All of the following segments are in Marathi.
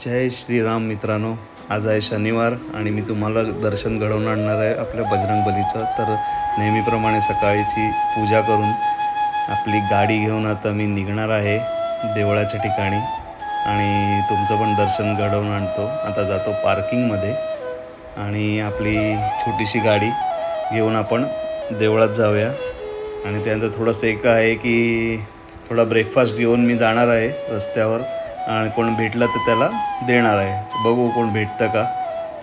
जय श्रीराम मित्रांनो, आज आहे शनिवार आणि मी तुम्हाला दर्शन घडवून आणणार आहे आपल्या बजरंगबलीचं. तर नेहमीप्रमाणे सकाळची पूजा करून आपली गाडी घेऊन आता मी निघणार आहे देवळाच्या ठिकाणी आणि तुमचं पण दर्शन घडवून आणतो. आता जातो पार्किंगमध्ये आणि आपली छोटीशी गाडी घेऊन आपण देवळात जाऊया. आणि त्यानंतर थोडंसं एक आहे की थोडा ब्रेकफास्ट घेऊन मी जाणार आहे रस्त्यावर आणि कोण भेटलं तर त्याला देणार आहे. बघू कोण भेटतं का.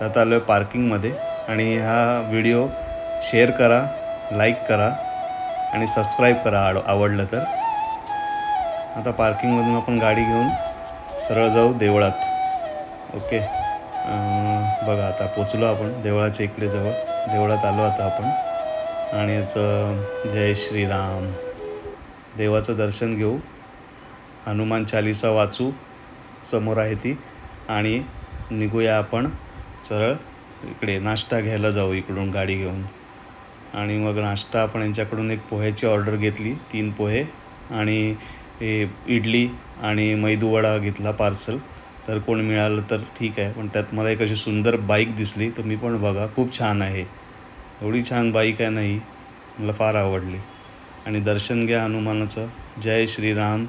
तर आता आलो आहे पार्किंगमध्ये आणि हा व्हिडिओ शेअर करा, लाईक करा आणि सबस्क्राईब करा आवडलं तर. आता पार्किंगमधून आपण गाडी घेऊन सरळ जाऊ देवळात. ओके, बघा आता पोचलो आपण देवळाच्या इकडे जवळ. देवळात आलो आता आपण आणि याचं जय श्रीराम देवाचं दर्शन घेऊ, हनुमान चालीसा वाचू, समोर आहे ती, आणि निघूया आपण सरळ इकडे नाश्ता घ्यायला जाऊ इकडून गाडी घेऊन. आणि मग नाश्ता आपण यांच्याकडून एक पोह्याची ऑर्डर घेतली, 3 पोहे आणि इडली आणि मेदूवडा घेतला पार्सल. तर कोण मिळालं तर ठीक आहे. पण त्यात मला एक अशी सुंदर बाईक दिसली, तर मी पण बघा खूप छान आहे, एवढी छान बाईक आहे नाही, मला फार आवडली. आणि दर्शन घ्या हनुमानाचं. जय श्रीराम.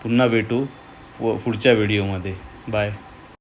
पुन्हा भेटू पुढच्या व्हिडिओमध्ये. बाय.